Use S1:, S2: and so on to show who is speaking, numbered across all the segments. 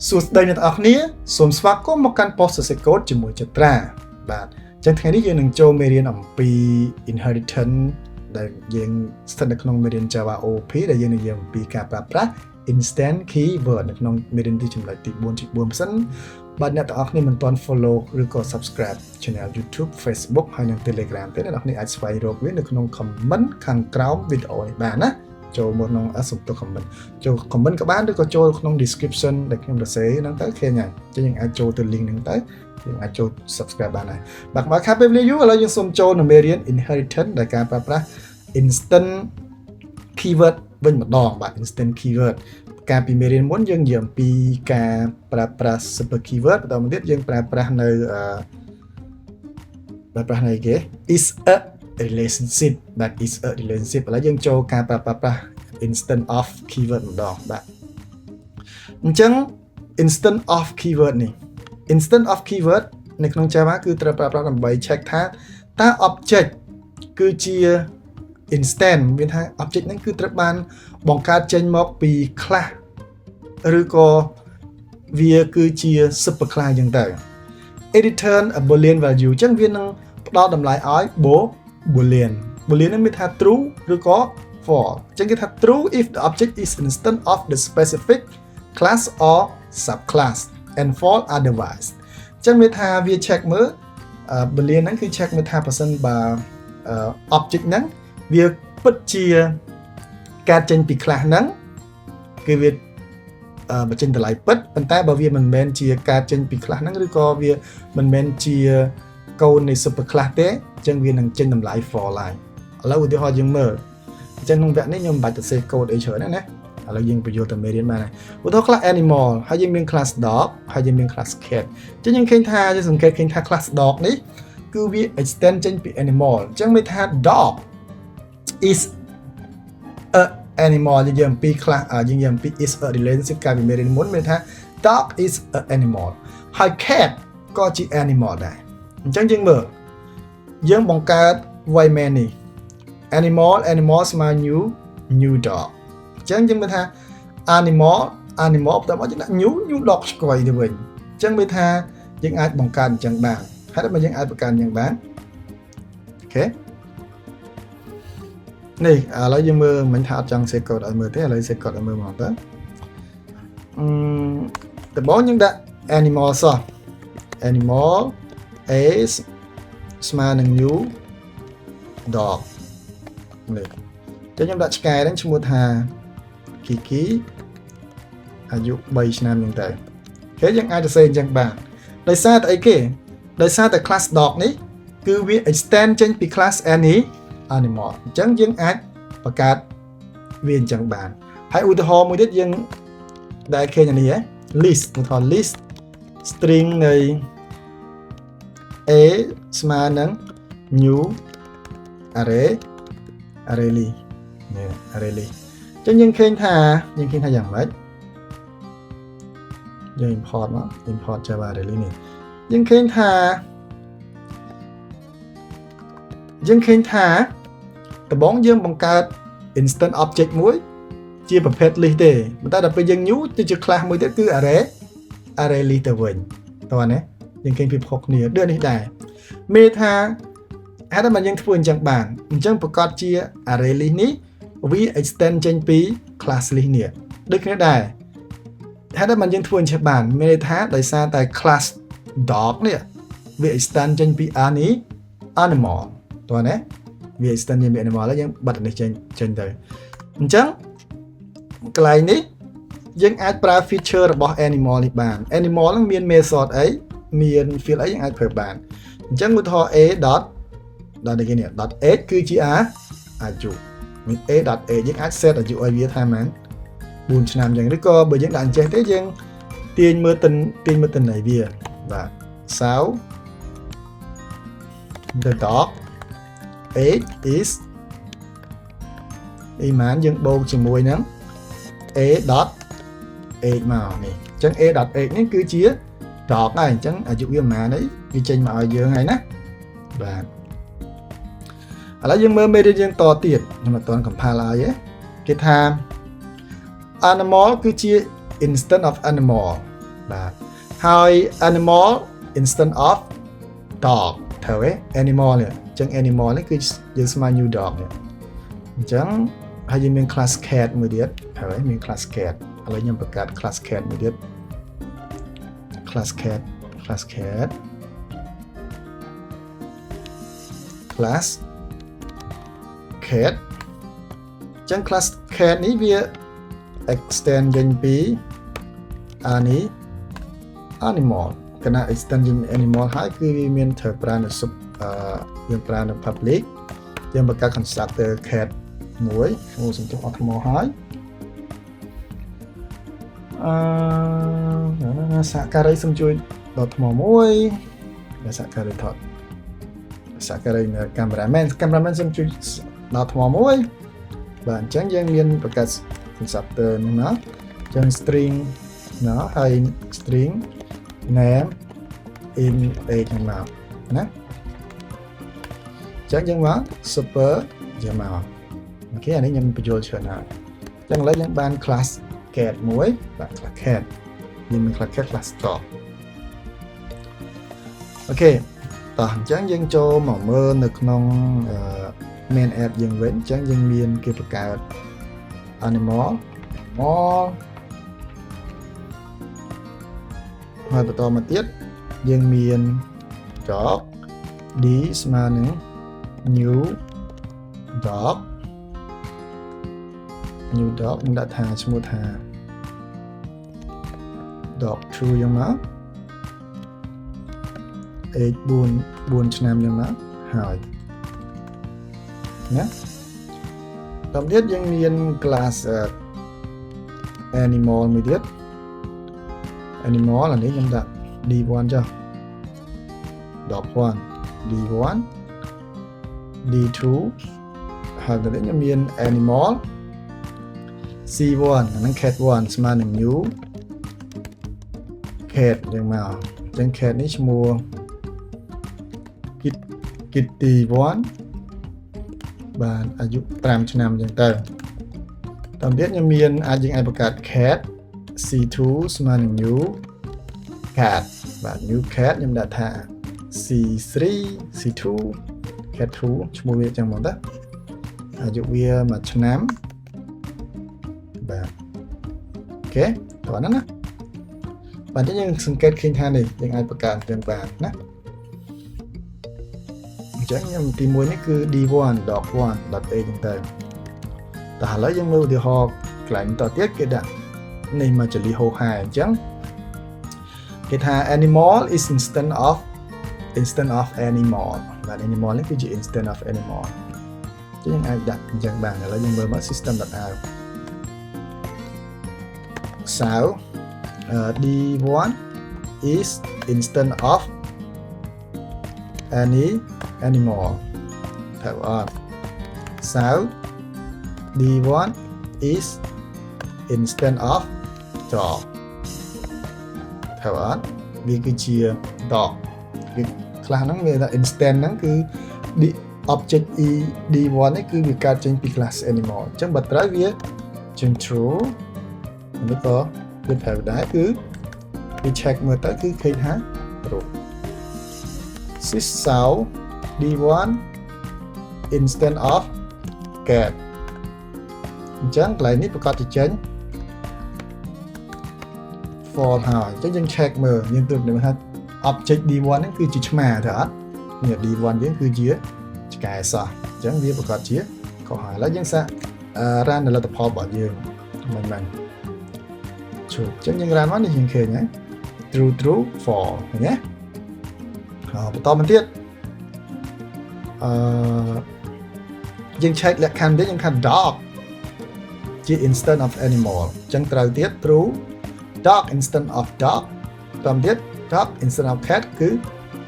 S1: សួស្តីអ្នកទាំងអស់គ្នាសូមស្វាគមន៍មកកាន់ post សរសេរកូដជាមួយចត្រាបាទអញ្ចឹងថ្ងៃនេះយើងនឹងចូលមេរៀនអំពី inheritance ដែលយើងស្ថិតនៅក្នុងមេរៀន Java OOP ដែលយើងនិយាយអំពីការប្រើប្រាស់ instant keyword នៅក្នុងមេរៀនទីចំណុចទី 4.4 សិនបាទអ្នកទាំងអស់គ្នាមិនទាន់ follow ឬក៏ subscribe channel YouTube Facebook ហើយនិង Telegram ទេអ្នកទាំងអស់គ្នាអាចស្វែងរកវានៅក្នុង comment ខាងក្រោមវីដេអូនេះបានណាចូលមកក្នុងសុំទោះ comment ចូល comment ក៏បានឬក៏ចូលក្នុង description ដែលខ្ញុំសរសេរហ្នឹងទៅឃើញហើយអញ្ចឹងយើងអាចចូលទៅ link ហ្នឹងទៅយើងអាចចូល subscribe បានហើយបាទមកខាត់ពេលវេលាយូរឥឡូវយើងសូមចូលនៅមេរៀន inheritance ដែលការប្រើប្រាស់ instant keyword វិញម្ដងបាទ instant keyword ការពីមេរៀនមុនយើងនិយាយអំពីការប្រើប្រាស់ super keyword បន្តមកទៀតយើងប្រើប្រាស់នៅប្រើប្រាស់នៅគេ is a relationship បាទ is a relationship ឥឡូវយើងចូលការប្រើប្រាស់ Instanceof keyword ម្ដងបាទអញ្ចឹង Instanceof keyword នេះ Instanceof keyword នៅក្នុង Java គឺត្រូវប្រើប្រាស់ដើម្បី check ថាតើ object គឺជា instant មានថា object ហ្នឹងគឺត្រូវបានបង្កើតចេញមកពី class ឬក៏វាគឺជា super class អញ្ចឹងទៅ it return a boolean value អញ្ចឹងវានឹងផ្ដល់តម្លៃឲ្យ boolean ហ្នឹងមានថា true ឬក៏ false អញ្ចឹងគេថា true if the object is instance of the specific class or subclass and false otherwise អញ្ចឹងមានថាវា check មើល boolean ហ្នឹងគឺ check មើលថាបើសិនបើ object ហ្នឹងវាពិតជាកើតចេញពី class ហ្នឹងគឺវាបញ្ចេញតម្លៃពិតប៉ុន្តែបើវាមិនមែនជាកើតចេញពី class ហ្នឹងឬក៏វាមិនមែនជាកូននៃ super class ទេអញ្ចឹងវានឹងចេញតម្លៃ false ហើយឥឡូវឧទាហរណ៍យើងមើលអញ្ចឹងក្នុងវគ្គនេះខ្ញុំមិនបាច់ទៅសេកូដអីច្រើនណាឥឡូវយើងបញ្យល់តែមេរៀនបានហើយឧទាហរណ៍ class animal ហើយយើងមាន class dog ហើយយើងមាន class cat អញ្ចឹងយើងឃើញថាយើងសង្កេតឃើញថា class dog នេះគឺវា extend ចេញពី animal អញ្ចឹងមានថា dog is a animal យើងនិយាយអំពី class យើងនិយាយអំពី is a relationship កាលពីមេរៀនមុនមានថា dog is a animal ហើយ cat ក៏ជា animal ដែរអញ្ចឹងយើងមើលយើងបង្កើត Wayman នេះ animal ស្មើ new dog អញ្ចឹងយើងមើលថា animal បន្តមកយើងដាក់ new dog ស្គាល់ទៅវិញអញ្ចឹងមានថាយើងអាចបង្កើតអញ្ចឹងបានហើយបើយើងអាចបង្កើតអញ្ចឹងបានអូខេនេះឥឡូវយើងមើលមិញថាអត់ចង់សេកូដឲ្យមើលទេឥឡូវសេកូដឲ្យមើលមកទៅដំបូងយើងដាក់ animal សោះ animal a ស្មើនឹង new dog នេះចឹងខ្ញុំដាក់ឆ្កែហ្នឹងឈ្មោះថា Kiki អាយុ3ឆ្នាំហ្នឹងទៅគេយើងអាចទៅសេអញ្ចឹងបានដោយសារតែអីគេដោយសារតែ class dog នេះគឺវា extend ចេញពី class animal អញ្ចឹងយើងអាចបង្កើតវាអញ្ចឹងបានហើយឧទាហរណ៍មួយទៀតយើងដែលឃើញអានេះហ៎ list ឧទាហរណ៍ list string នៃ a ស្មើនឹង new array list នេះ array list អញ្ចឹងយើងឃើញថាយ៉ាងម៉េចយើង import Java array list នេះយើងឃើញថាដំបូងយើងបង្កើត instant object មួយជាប្រភេទ list ទេប៉ុន្តែដល់ពេលយើង new ទៅជា class មួយទៀតគឺ array list ទៅវិញតោះណាយើងឃើញពីខុសគ្នាដូចនេះដែរមេថាហេតុតែមកយើងធ្វើអញ្ចឹងបានអញ្ចឹងប្រកាសជា array list នេះវា extend ចេញពី class list នេះដូចគ្នាដែរហេតុតែមកយើងធ្វើអញ្ចឹងបានមានន័យថាដោយសារតែ class dog នេះវា extend ចេញពី animal តោះណាវា extend ចេញពី animal ហើយយើងបិទនេះចេញទៅអញ្ចឹងកន្លែងនេះយើងអាចប្រើ feature របស់ animal នេះបាន animal ហ្នឹងមាន method អីមាន field អីយើងអាចប្រើបានអញ្ចឹងឧទាហរណ៍ a.age គឺជាអាយុមាន a.age យើងអាច set អាយុឲ្យវាថាម៉េច4ឆ្នាំអញ្ចឹងឬក៏បើយើងដាក់អញ្ចេះទេយើងទាញមើលទិន្នន័យវាបាទ so the dog age is ម៉ានយើងបូកជាមួយនឹង a.age មកនេះអញ្ចឹង a.age នេះគឺជា dog ហើយអញ្ចឹងអាយុវាម៉ានអីវាចេញមកឲ្យយើងហើយណាបាទឥឡូវយើងមើលមេរៀនយើងតទៀតខ្ញុំអត់ទាន់ compile ឲ្យទេគេថា animal គឺជា instance of animal បាទ ហើយ animal instance of dog ត្រូវទេ animal នេះអញ្ចឹង animal នេះគឺយើងស្មើ new dog នេះអញ្ចឹងហើយយើងមាន class cat មួយទៀតត្រូវទេមាន class cat ឥឡូវខ្ញុំបង្កើត class cat មួយទៀត class cat class cat class cat អញ្ចឹង class cat នេះវា extend ចេញពីanimal គណៈ extend ចេញ animal ហើយគឺវាមានត្រូវប្រើនៅ យើងប្រើនៅ public យើងបង្កើត constructor cat មួយសំទោសអត់ថ្មហើយសហការីសូមជួយដកថ្មមួយសហការីថតសហការីនៅកាមេរ៉ាមែនសូមជួយដកថ្មមួយបាទអញ្ចឹងយើងមានបង្កើត constructor នេះមកអញ្ចឹង string ណាហើយ string name in age ហ្នឹងមកណាអញ្ចឹងយើងមក super យកមកអូខេអានេះខ្ញុំបញ្យល់ច្រើនហើយអញ្ចឹងឥឡូវយើងបាន class cat មួយបាទ class cat យើងមាន class cat class dog អូខេតោះអញ្ចឹងយើងចូលមកមើលនៅក្នុង main app យើងវិញអញ្ចឹងយើងមានគេបង្កើត animal ហើយបន្តមកទៀតយើងមាន dog d ស្មើនឹង new dog ខ្ញុំដាក់ថាឈ្មោះថា dog true យ៉ាងមក age 4ឆ្នាំយ៉ាងមកហើយណាតាមទៀតយើងមាន class animal មួយទៀត animal អានេះខ្ញុំដាក់ d1 ចុះ dog 1 d1 d2 ហើយដល់នេះខ្ញុំមាន animal c1 អាហ្នឹង cat 1ស្មើនឹង new cat យ៉ាងមកអញ្ចឹង cat នេះឈ្មោះ kitty 1បាទអាយុ5ឆ្នាំអញ្ចឹងទៅតាមទៀតខ្ញុំមានយើងអាចបង្កើត cat c2 ស្មើនឹង new cat បាទ new cat ខ្ញុំដាក់ថា c3 c2 cat 2ឈ្មោះវាអញ្ចឹងមកទៅអាយុវា1ឆ្នាំបាទអូខេតោះណាបាទយើងសង្កេតឃើញថានេះយើងអាចបង្កើតទាំងបានណាអញ្ចឹងខ្ញុំទី1នេះគឺ d1 dog 1 dot a អញ្ចឹងទៅតែឥឡូវយើងមើលឧទាហរណ៍កន្លែងតទៀតគេដាក់នេះមកចលីហូហែអញ្ចឹងគេថា animal is instance of animal បាទ animal នេះគឺជា instance of animal អញ្ចឹងយើងអាចដាក់អញ្ចឹងបានឥឡូវយើងមើលមក system.out so d1 is instance of any animal ត្រូវអត់ so d1 is instance of dog ត្រូវអត់វាគឺជា dog គឺខ្លះហ្នឹងវាថា instance ហ្នឹងគឺ object d1 នេះគឺវាកើតចេញពី class animal អញ្ចឹងបើត្រូវវាជា true នេះក៏វាត្រូវដែរគឺវា check មើលទៅគឺឃើញថា true this so d1 instance of cat អញ្ចឹងកន្លែងនេះប្រកាសជាចេញ false ហើយអញ្ចឹងយើង check មើលយើងទិញថា object d1 ហ្នឹងគឺជាឆ្មាទៅអត់នេះ d1 យើងគឺជាឆ្កែសោះអញ្ចឹងវាប្រកាសជាខុសហើយឥឡូវយើងសាក run នៅលទ្ធផលរបស់យើងមិនជួបអញ្ចឹងយើង run មកនេះយើងឃើញហើយ true false ឃើញទេបន្តមកទៀតយើង check លក្ខខណ្ឌទៀតយើងថា dog ជា instance of animal អញ្ចឹងត្រូវទៀត true dog instance of dog តាមទៀត dog instance of cat គឺ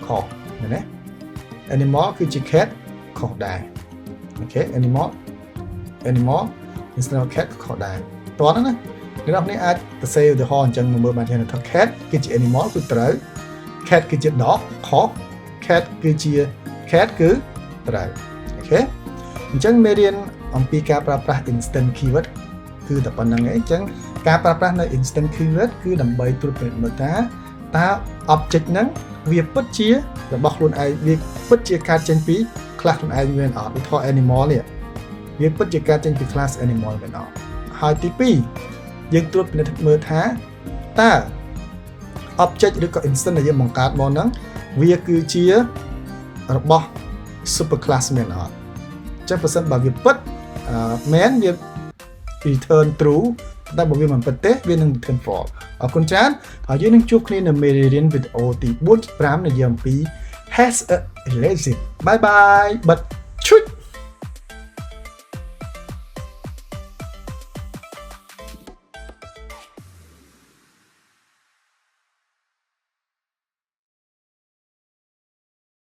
S1: ខុសមែនទេ animal គឺជា cat ខុសដែរអូខេ animal instance of cat ខុសដែរតោះណាអ្នកនរគ្នាអាចសរសេរឧទាហរណ៍អញ្ចឹងមើលបានថា cat គឺជា animal គឺត្រូវ cat គឺជា dog ខុស cat គឺជា cat គឺត្រូវអូខេអញ្ចឹងមេរៀនអំពីការប្រើប្រាស់ instant keyword គឺតែប៉ុណ្្នឹងឯងអញ្ចឹងការប្រើប្រាស់នៅ instant keyword គឺដើម្បីត្រួតពិនិត្យមើលថាតើ object ហ្នឹងវាពិតជារបស់ខ្លួនឯងវាពិតជាកើតចេញពី class ខ្លួនឯងមែនអត់ឧទាហរណ៍ animal នេះវាពិតជាកើតចេញពី class animal មែនអត់ហើយទី2យើងត្រួតពិនិត្យមើលថាតើ object ឬក៏ instant ដែលយើងបង្កើតមកហ្នឹងវាគឺជារបស់ super class មែនអត់ចឹងបើសិនបើវាពិតមែនវា return true តែបើវាមិនពិតទេវានឹង return false អរគុណច្រើនហើយយើងនឹងជួបគ្នានៅមេរៀនវីដេអូទី 4.5 និយាយអំពី has a relationship bye bye but